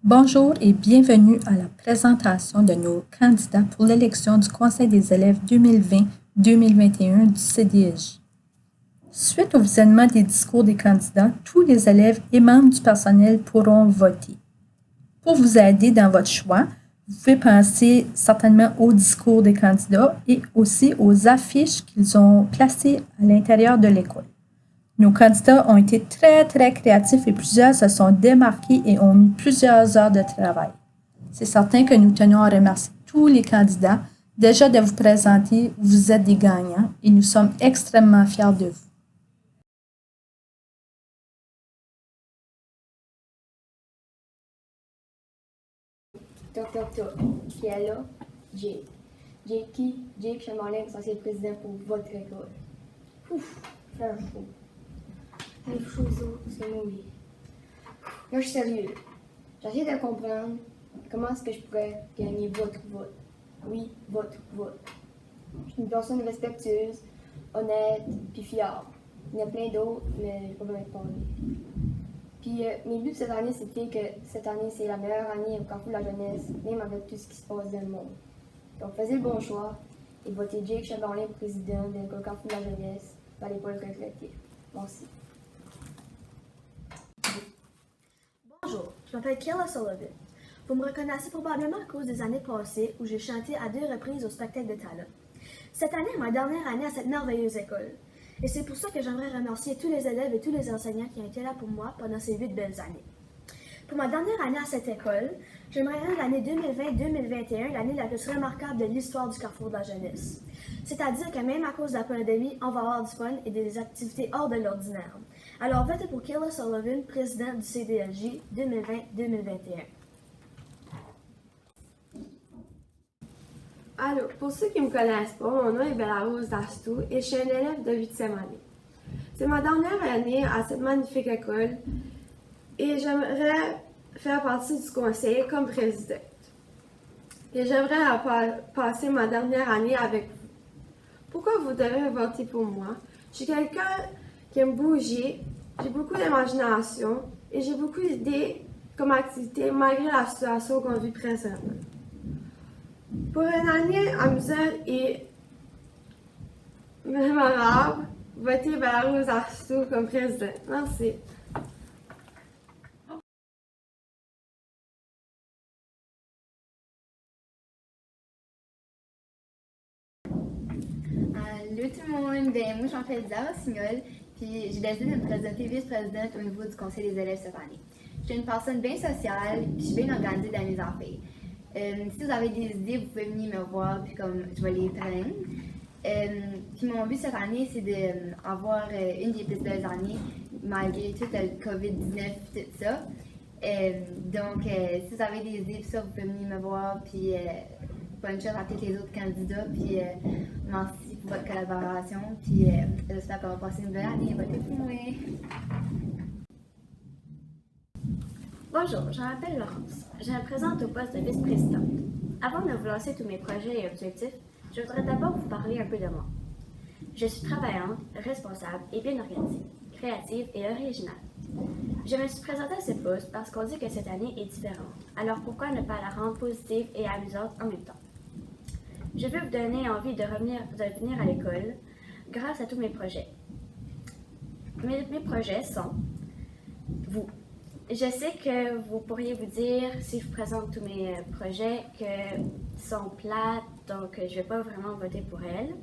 Bonjour et bienvenue à la présentation de nos candidats pour l'élection du Conseil des élèves 2020-2021 du CDSJ. Suite au visionnement des discours des candidats, tous les élèves et membres du personnel pourront voter. Pour vous aider dans votre choix, vous pouvez penser certainement au discours des candidats et aussi aux affiches qu'ils ont placées à l'intérieur de l'école. Nos candidats ont été très créatifs et plusieurs se sont démarqués et ont mis plusieurs heures de travail. C'est certain que nous tenons à remercier tous les candidats. Déjà de vous présenter, vous êtes des gagnants et nous sommes extrêmement fiers de vous. Toc, toc, toc. Qui est là? Jake. Jake qui? Jake Chamberlain, censé être président pour votre école. Ouf, faire chaud. Faire chaud, c'est mauvais. Moi, je suis sérieux. J'essaie de comprendre comment est-ce que je pourrais gagner votre vote. Oui, votre vote. Je suis une personne respectueuse, honnête, puis fiable. Il y en a plein d'autres, mais j'ai pas besoin de parler. Puis mes buts de cette année, c'était que cette année, c'est la meilleure année au Carrefour de la jeunesse, même avec tout ce qui se passe dans le monde. Donc, faites le bon choix et votez Jake Chamberlain président de l'école Carrefour de la jeunesse. Fallait pas le regretter. Merci. Bonjour, je m'appelle Kayla Sullivan. Vous me reconnaissez probablement à cause des années passées où j'ai chanté à 2 reprises au spectacle de talent. Cette année est ma dernière année à cette merveilleuse école. Et c'est pour ça que j'aimerais remercier tous les élèves et tous les enseignants qui ont été là pour moi pendant ces 8 belles années. Pour ma dernière année à cette école, j'aimerais rendre l'année 2020-2021 l'année la plus remarquable de l'histoire du Carrefour de la jeunesse. C'est-à-dire que même à cause de la pandémie, on va avoir du fun et des activités hors de l'ordinaire. Alors votez pour Kayla Sullivan, président du CDSJ 2020-2021. Allô, pour ceux qui ne me connaissent pas, mon nom est Bella-Rose Dastou et je suis une élève de 8e année. C'est ma dernière année à cette magnifique école et j'aimerais faire partie du conseil comme présidente. Et j'aimerais passer ma dernière année avec vous. Pourquoi vous devez voter pour moi? Je suis quelqu'un qui aime bouger, j'ai beaucoup d'imagination et j'ai beaucoup d'idées comme activité malgré la situation qu'on vit présentement. Pour une année amusante et mémorable, votez Bella-Rose Dastou comme présidente. Merci. Allô tout le monde, moi je m'appelle Zara Signol, puis j'ai décidé de me présenter vice-présidente au niveau du conseil des élèves cette année. Je suis une personne bien sociale, puis je suis bien organisée dans mes affaires. Si vous avez des idées, vous pouvez venir me voir, puis comme je vais les prendre. Puis mon but cette année, c'est d'avoir une des plus belles années, malgré tout le COVID-19 et tout ça. Donc, si vous avez des idées, puis ça, vous pouvez venir me voir, puis bonne chance à tous les autres candidats, puis merci pour votre collaboration, puis j'espère qu'on va passer une belle année. Votez pour moi! Bonjour, je m'appelle Laurence. Je me présente au poste de vice-présidente. Avant de vous lancer tous mes projets et objectifs, je voudrais d'abord vous parler un peu de moi. Je suis travaillante, responsable et bien organisée, créative et originale. Je me suis présentée à ce poste parce qu'on dit que cette année est différente, alors pourquoi ne pas la rendre positive et amusante en même temps? Je veux vous donner envie de venir à l'école grâce à tous mes projets. Mes projets sont vous. Je sais que vous pourriez vous dire, si je vous présente tous mes projets, qu'ils sont plates, donc je ne vais pas vraiment voter pour elles.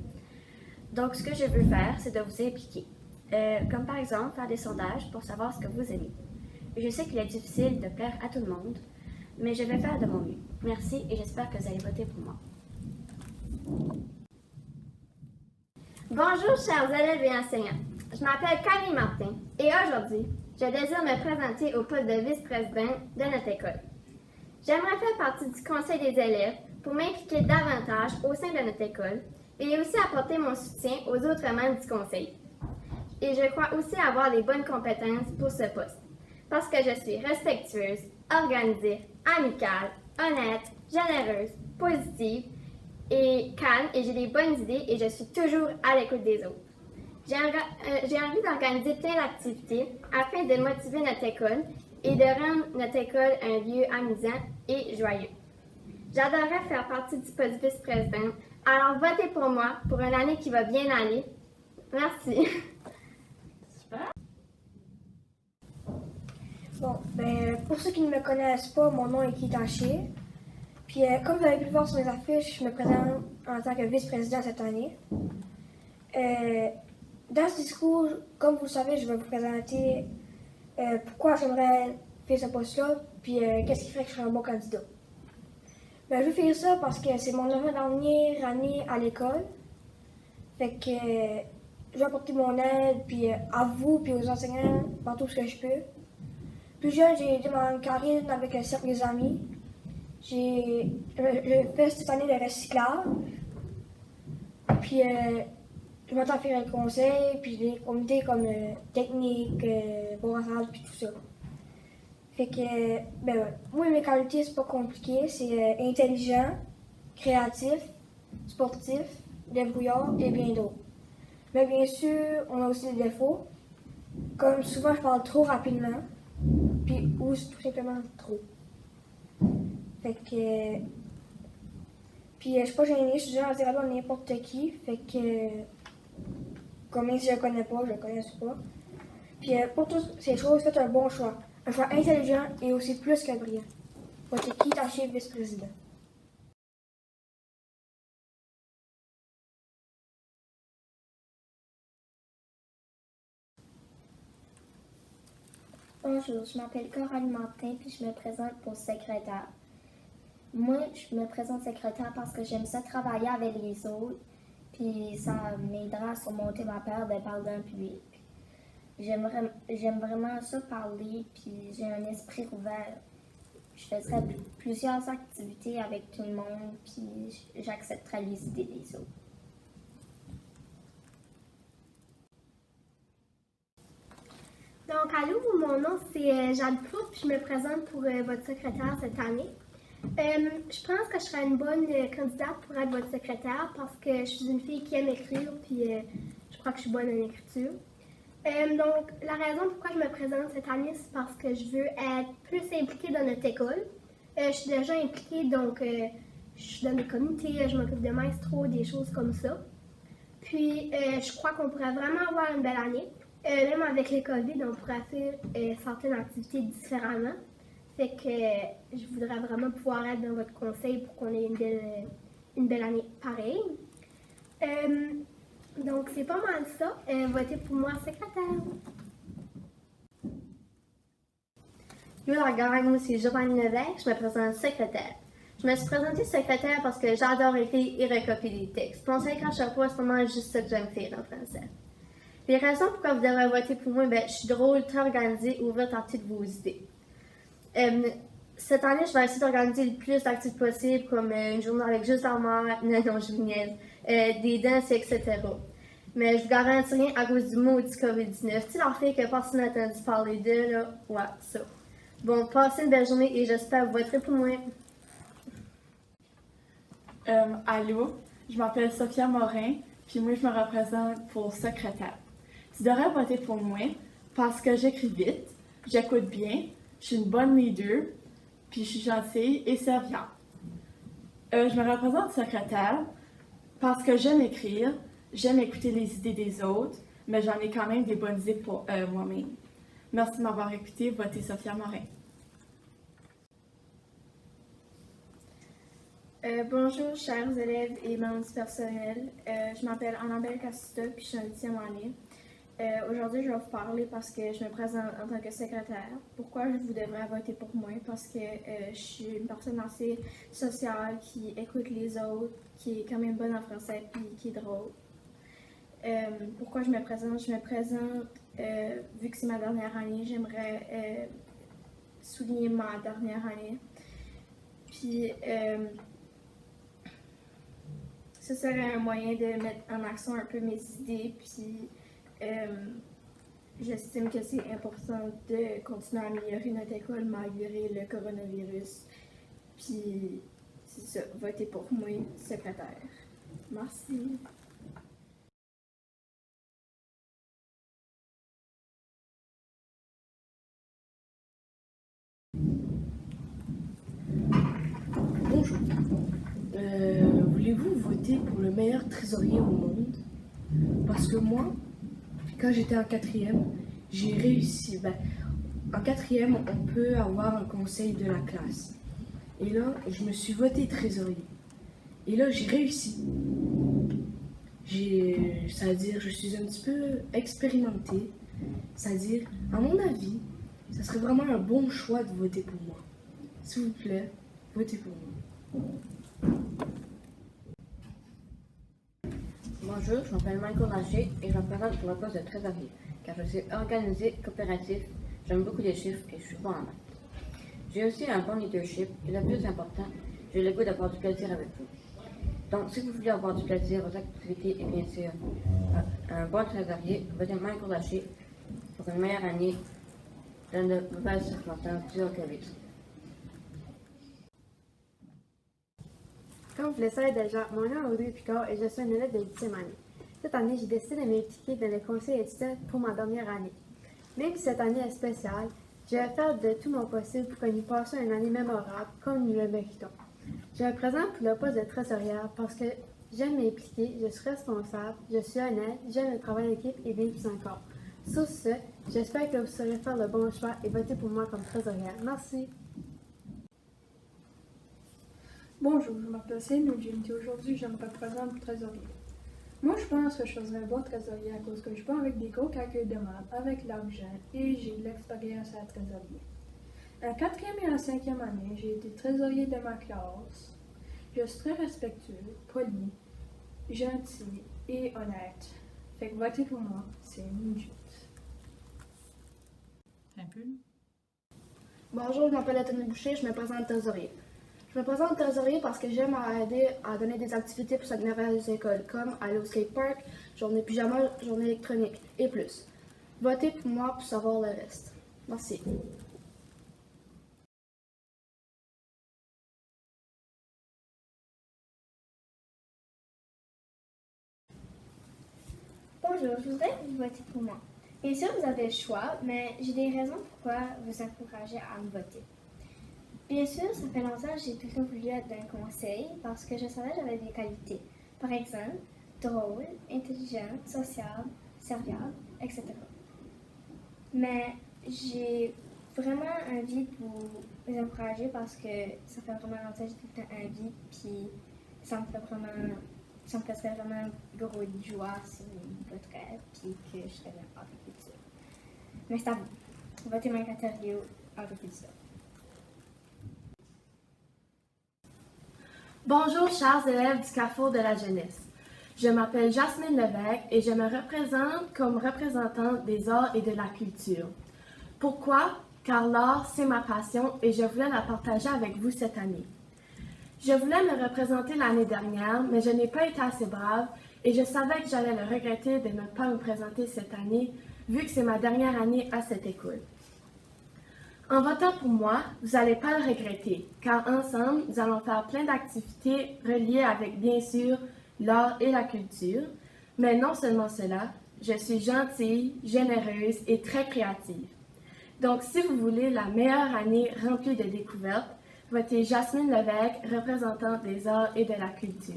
Donc, ce que je veux faire, c'est de vous impliquer. Comme par exemple, faire des sondages pour savoir ce que vous aimez. Je sais qu'il est difficile de plaire à tout le monde, mais je vais faire de mon mieux. Merci et j'espère que vous allez voter pour moi. Bonjour chers élèves et enseignants, je m'appelle Camille Martin et aujourd'hui, je désire me présenter au poste de vice-présidente de notre école. J'aimerais faire partie du conseil des élèves pour m'impliquer davantage au sein de notre école et aussi apporter mon soutien aux autres membres du conseil. Et je crois aussi avoir les bonnes compétences pour ce poste, parce que je suis respectueuse, organisée, amicale, honnête, généreuse, positive et calme et j'ai des bonnes idées et je suis toujours à l'écoute des autres. J'ai envie d'organiser plein d'activités afin de motiver notre école et de rendre notre école un lieu amusant et joyeux. J'adorerais faire partie du poste de vice-présidente, alors votez pour moi pour une année qui va bien aller. Merci. Bon, ben, pour ceux qui ne me connaissent pas, mon nom est Guy Taché. Puis, comme vous avez pu le voir sur mes affiches, je me présente en tant que vice-président cette année. Dans ce discours, comme vous le savez, je vais vous présenter pourquoi j'aimerais faire ce poste-là, puis qu'est-ce qui ferait que je serais un bon candidat. Ben, je vais faire ça parce que c'est mon avant-dernière année à l'école. Fait que je vais apporter mon aide, puis à vous, puis aux enseignants, dans tout ce que je peux. Plus jeune, j'ai aidé Mme Karine avec un cercle des amis. J'ai fait cette année le recyclage. Puis, je m'attends à faire un conseil, puis des comités comme technique, brassage, puis tout ça. Fait que, ben ouais. Moi, mes qualités, c'est pas compliqué. C'est intelligent, créatif, sportif, débrouillard et bien d'autres. Mais bien sûr, on a aussi des défauts. Comme souvent, je parle trop rapidement, puis ou tout simplement trop. Fait que. Puis je suis pas gênée, je suis déjà en dire à n'importe qui. Fait que. Comme même si je le connais pas, je le connais pas. Puis pour toutes ces choses, faites un bon choix. Un choix intelligent et aussi plus que brillant. Votre qui Taché, vice-président. Bonjour, je m'appelle Coralie Martin puis je me présente pour secrétaire. Moi, je me présente secrétaire parce que j'aime ça travailler avec les autres puis ça m'aidera à surmonter ma peur de parler en public. J'aime vraiment ça parler puis j'ai un esprit ouvert. Je ferai plusieurs activités avec tout le monde puis j'accepterai les idées des autres. Donc, allô, mon nom c'est Jade Plourde, puis je me présente pour votre secrétaire cette année. Je pense que je serai une bonne candidate pour être votre secrétaire parce que je suis une fille qui aime écrire, puis je crois que je suis bonne en écriture. Donc, la raison pourquoi je me présente cette année, c'est parce que je veux être plus impliquée dans notre école. Je suis déjà impliquée, donc je suis dans des comités, je m'occupe de maestro, des choses comme ça. Puis, je crois qu'on pourrait vraiment avoir une belle année. Même avec les COVID, on pourrait faire certaines activités différemment. Fait que je voudrais vraiment pouvoir être dans votre conseil pour qu'on ait une belle année pareille. Donc, c'est pas mal ça. Votez pour moi, secrétaire. Yo la gang, moi c'est Giovanni Levesque, je me présente secrétaire. Je me suis présentée secrétaire parce que j'adore écrire et recopier des textes. Pensez qu'à chaque fois, c'est vraiment juste ça que j'aime faire en français. Les raisons pourquoi vous devrez voter pour moi, je suis drôle, très organisée, ouverte à toutes vos idées. Cette année, je vais essayer d'organiser le plus d'activités possible, comme une journée avec juste la mère, non, je vous niaise, des danses, etc. Mais je vous garantis rien à cause du maudit COVID-19. Tu sais, la fille que personne n'a entendu parler d'eux, là, ouais, ça. Bon, passez une belle journée et j'espère que vous voterez pour moi. Allô, je m'appelle Sophia Morin, puis moi je me représente pour secrétaire. Tu devrais voter pour moi parce que j'écris vite, j'écoute bien, je suis une bonne leader, puis je suis gentille et serviable. Je me représente secrétaire parce que j'aime écrire, j'aime écouter les idées des autres, mais j'en ai quand même des bonnes idées pour moi-même. Merci de m'avoir écouté, votez Sophia Morin. Bonjour, chers élèves et membres du personnel. Je m'appelle Annabelle Castuta, puis je suis en 8e année. Aujourd'hui, je vais vous parler parce que je me présente en tant que secrétaire. Pourquoi vous devrez voter pour moi? Parce que je suis une personne assez sociale, qui écoute les autres, qui est quand même bonne en français, puis qui est drôle. Pourquoi je me présente? Je me présente, vu que c'est ma dernière année, j'aimerais souligner ma dernière année. Puis, ce serait un moyen de mettre en action un peu mes idées, puis j'estime que c'est important de continuer à améliorer notre école malgré le coronavirus. Puis, c'est ça, votez pour moi, secrétaire. Merci. Voulez-vous voter pour le meilleur trésorier au monde? Parce que moi, quand j'étais en quatrième, j'ai réussi. En quatrième, on peut avoir un conseil de la classe. Et là, je me suis voté trésorier. Et là, j'ai réussi. C'est-à-dire, je suis un petit peu expérimentée. C'est-à-dire, à mon avis, ça serait vraiment un bon choix de voter pour moi. S'il vous plaît, votez pour moi. Bonjour, je m'appelle Michael Nager et je me présente pour le poste de trésorier, car je suis organisé, coopératif, j'aime beaucoup les chiffres et je suis bon en maths. J'ai aussi un bon leadership et le plus important, j'ai le goût d'avoir du plaisir avec vous. Donc, si vous voulez avoir du plaisir aux activités et bien sûr un bon trésorier, votez Michael Nager pour une meilleure année dans de nouvelles circonstances dues au COVID. Comme vous le savez déjà, mon nom est Audrey Picard et je suis une élève de 8e année. Cette année, j'ai décidé de m'impliquer dans le conseil étudiant pour ma dernière année. Même si cette année est spéciale, je vais faire de tout mon possible pour que nous passions une année mémorable comme nous le méritons. Je me présente pour le poste de trésorière parce que j'aime m'impliquer, je suis responsable, je suis honnête, j'aime le travail d'équipe et bien plus encore. Sur ce, j'espère que vous saurez faire le bon choix et voter pour moi comme trésorière. Merci! Bonjour, je m'appelle Céline Nugent et aujourd'hui je me représente pour trésorier. Moi je pense que je serais un bon trésorier à cause que je peux avec des gros calculs de maths, avec l'argent et j'ai de l'expérience à trésorier. En 4e et en 5e année, j'ai été trésorier de ma classe. Je suis très respectueux, poli, gentil et honnête. Fait que votez pour moi, c'est Nugent. Un peu. Bonjour, je m'appelle Anthony Boucher, je me présente trésorier. Je me présente trésorier parce que j'aime aider à donner des activités pour cette merveilleuse école, comme aller au skatepark, journée pyjama, journée électronique et plus. Votez pour moi pour savoir le reste. Merci. Bonjour, je voudrais que vous votiez pour moi. Bien sûr, vous avez le choix, mais j'ai des raisons pourquoi vous encourager à me voter. Bien sûr, ça fait longtemps que j'ai plutôt voulu être dans le conseil parce que je savais que j'avais des qualités. Par exemple, drôle, intelligent, sociable, serviable, etc. Mais j'ai vraiment envie de vous encourager parce que ça fait vraiment longtemps que j'ai tout le temps envie, puis ça me ferait vraiment gros de joie si votre rêve, puis que je serais dans l'agriculture. Mais c'est à vous. Votez Mankaterio agriculture. Bonjour, chers élèves du Carrefour de la jeunesse. Je m'appelle Jasmine Levesque et je me représente comme représentante des arts et de la culture. Pourquoi? Car l'art, c'est ma passion et je voulais la partager avec vous cette année. Je voulais me représenter l'année dernière, mais je n'ai pas été assez brave et je savais que j'allais le regretter de ne pas me présenter cette année, vu que c'est ma dernière année à cette école. En votant pour moi, vous n'allez pas le regretter, car ensemble, nous allons faire plein d'activités reliées avec, bien sûr, l'art et la culture. Mais non seulement cela, je suis gentille, généreuse et très créative. Donc, si vous voulez la meilleure année remplie de découvertes, votez Jasmine Levesque, représentante des arts et de la culture.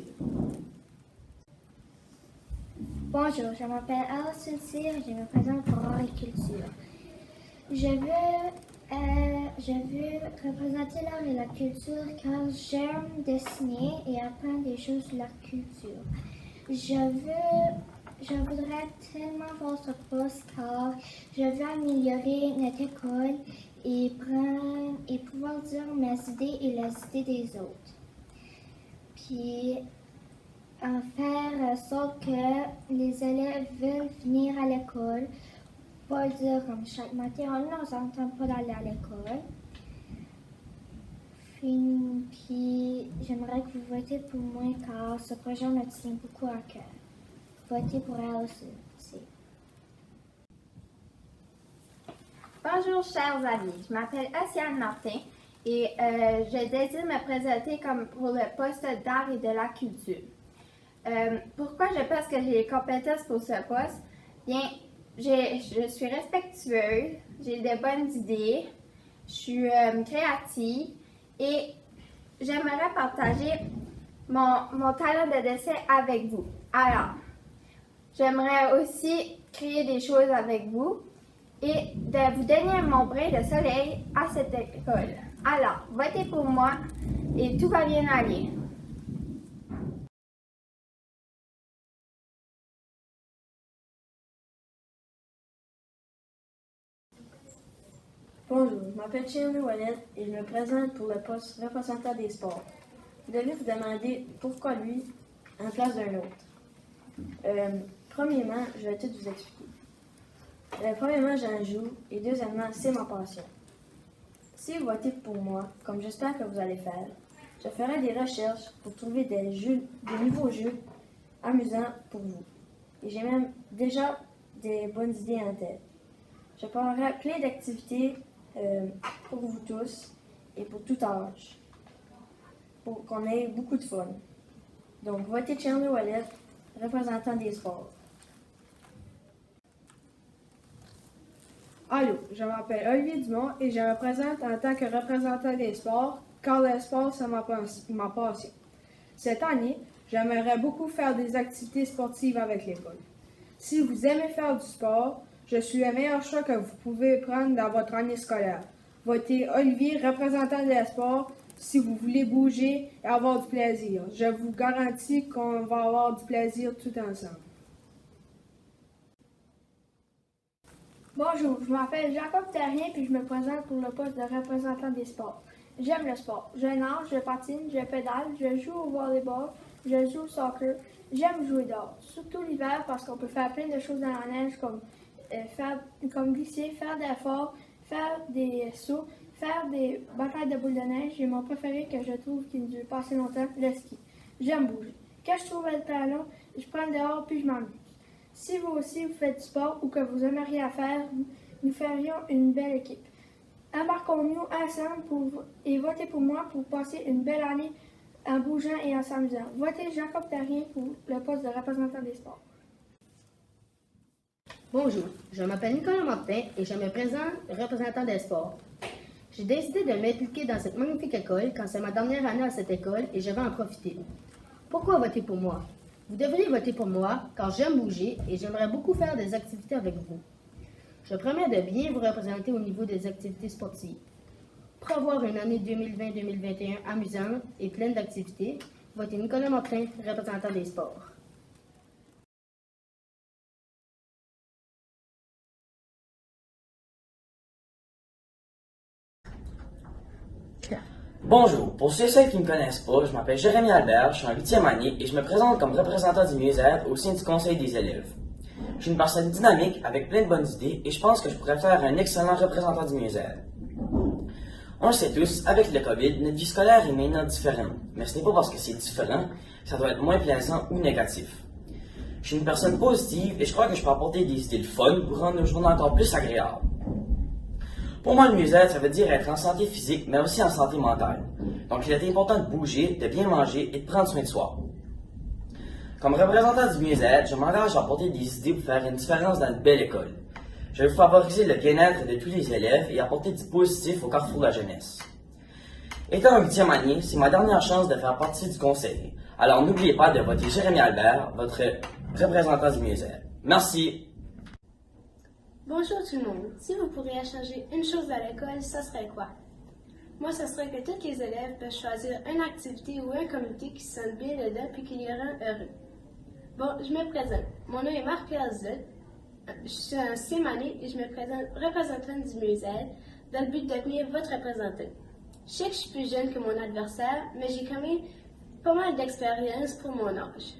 Bonjour, je m'appelle Alison Cyr et je me présente pour art et culture. Je veux représenter l'art et la culture car j'aime dessiner et apprendre des choses sur la culture. Je voudrais tellement voir ce poste car je veux améliorer notre école et pouvoir dire mes idées et les idées des autres. Puis en faire en sorte que les élèves veulent venir à l'école. Pas le dire comme chaque matin, on ne s'entend pas d'aller à l'école. Puis j'aimerais que vous votiez pour moi car ce projet me tient beaucoup à cœur. Votez pour elle aussi. Bonjour, chers amis. Je m'appelle Ossiane Martin et je désire me présenter comme pour le poste d'art et de la culture. Pourquoi je pense que j'ai les compétences pour ce poste? Bien, je suis respectueuse, j'ai de bonnes idées, je suis créative et j'aimerais partager mon talent de dessin avec vous. Alors, j'aimerais aussi créer des choses avec vous et de vous donner mon brin de soleil à cette école. Alors, votez pour moi et tout va bien aller. Bonjour, je m'appelle Chérie Wallet et je me présente pour le poste représentant des sports. Vous devez vous demander pourquoi lui en place d'un autre. Premièrement, je vais tout vous expliquer. Premièrement, j'en joue et deuxièmement, c'est ma passion. Si vous votez pour moi, comme j'espère que vous allez faire, je ferai des recherches pour trouver des nouveaux jeux amusants pour vous. Et j'ai même déjà des bonnes idées en tête. Je parlerai plein d'activités pour vous tous et pour tout âge, pour qu'on ait beaucoup de fun. Donc, votez Chandler Wallet, représentant des sports. Allô, je m'appelle Olivier Dumont et je me présente en tant que représentant des sports, car le sport, c'est ma passion. Cette année, j'aimerais beaucoup faire des activités sportives avec l'école. Si vous aimez faire du sport, je suis le meilleur choix que vous pouvez prendre dans votre année scolaire. Votez Olivier, représentant des sports, si vous voulez bouger et avoir du plaisir. Je vous garantis qu'on va avoir du plaisir tout ensemble. Bonjour, je m'appelle Jacob Terrien puis je me présente pour le poste de représentant des sports. J'aime le sport. Je nage, je patine, je pédale, je joue au volleyball, je joue au soccer. J'aime jouer dehors, surtout l'hiver parce qu'on peut faire plein de choses dans la neige comme glisser, faire des efforts, faire des sauts, faire des batailles de boules de neige et mon préféré que je trouve qui ne dure pas assez longtemps, le ski. J'aime bouger. Quand je trouve le talon, je prends dehors puis je m'amuse. Si vous aussi vous faites du sport ou que vous aimeriez à faire, nous ferions une belle équipe. Embarquons-nous ensemble et votez pour moi pour passer une belle année en bougeant et en s'amusant. Votez Jacob Terrien pour le poste de représentant des sports. Bonjour, je m'appelle Nicolas Martin et je me présente représentant des sports. J'ai décidé de m'impliquer dans cette magnifique école quand c'est ma dernière année à cette école et je vais en profiter. Pourquoi voter pour moi? Vous devriez voter pour moi car j'aime bouger et j'aimerais beaucoup faire des activités avec vous. Je promets de bien vous représenter au niveau des activités sportives. Pour avoir une année 2020-2021 amusante et pleine d'activités, votez Nicolas Martin, représentant des sports. Bonjour, pour ceux et celles qui ne me connaissent pas, je m'appelle Jérémy Albert, je suis en 8e année et je me présente comme représentant du mieux-être au sein du conseil des élèves. Je suis une personne dynamique avec plein de bonnes idées et je pense que je pourrais faire un excellent représentant du mieux-être. On le sait tous, avec le COVID, notre vie scolaire est maintenant différente, mais ce n'est pas parce que c'est différent que ça doit être moins plaisant ou négatif. Je suis une personne positive et je crois que je peux apporter des idées de fun pour rendre nos journées encore plus agréables. Pour moi, le mieux-être, ça veut dire être en santé physique, mais aussi en santé mentale. Donc, il est important de bouger, de bien manger et de prendre soin de soi. Comme représentant du mieux-être, je m'engage à apporter des idées pour faire une différence dans une belle école. Je vais favoriser le bien-être de tous les élèves et apporter du positif au carrefour de la jeunesse. Étant en 8e année, c'est ma dernière chance de faire partie du conseil. Alors, n'oubliez pas de voter Jérémy Albert, votre représentant du mieux-être. Merci. Bonjour tout le monde. Si vous pourriez changer une chose à l'école, ça serait quoi? Moi, ce serait que tous les élèves peuvent choisir une activité ou un comité qui se sent bien dedans puis qui les rend heureux. Bon, je me présente. Mon nom est Marc-Pierre Zut. Je suis en 6e année et je me présente représentante du mieux-être dans le but de devenir votre représentant. Je sais que je suis plus jeune que mon adversaire, mais j'ai quand même pas mal d'expérience pour mon âge.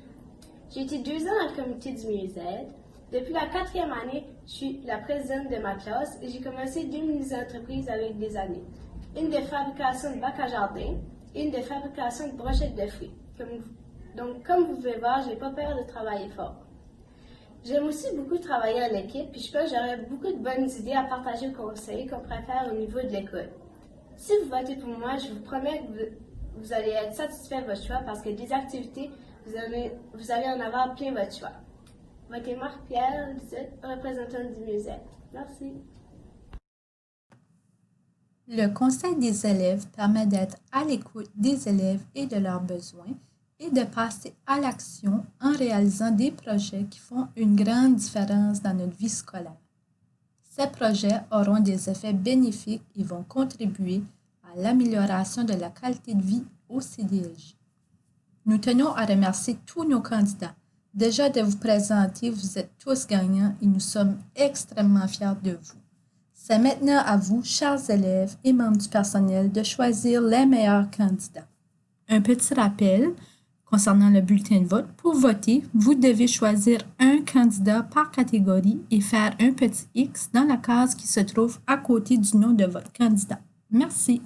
J'ai été 2 ans dans le comité du mieux-être. Depuis la 4e année, je suis la présidente de ma classe et j'ai commencé 2 mini-entreprises avec des années. Une de fabrication de bacs à jardin et une de fabrication de brochettes de fruits. Donc, comme vous pouvez voir, je n'ai pas peur de travailler fort. J'aime aussi beaucoup travailler en équipe et je pense que j'aurai beaucoup de bonnes idées à partager au conseil qu'on préfère au niveau de l'école. Si vous votez pour moi, je vous promets que vous allez être satisfait de votre choix parce que des activités, vous allez en avoir plein votre choix. Votez Marc-Pierre, représentant du mieux-être. Merci. Le conseil des élèves permet d'être à l'écoute des élèves et de leurs besoins, et de passer à l'action en réalisant des projets qui font une grande différence dans notre vie scolaire. Ces projets auront des effets bénéfiques et vont contribuer à l'amélioration de la qualité de vie au CDLJ. Nous tenons à remercier tous nos candidats. Déjà de vous présenter, vous êtes tous gagnants et nous sommes extrêmement fiers de vous. C'est maintenant à vous, chers élèves et membres du personnel, de choisir les meilleurs candidats. Un petit rappel concernant le bulletin de vote. Pour voter, vous devez choisir un candidat par catégorie et faire un petit X dans la case qui se trouve à côté du nom de votre candidat. Merci.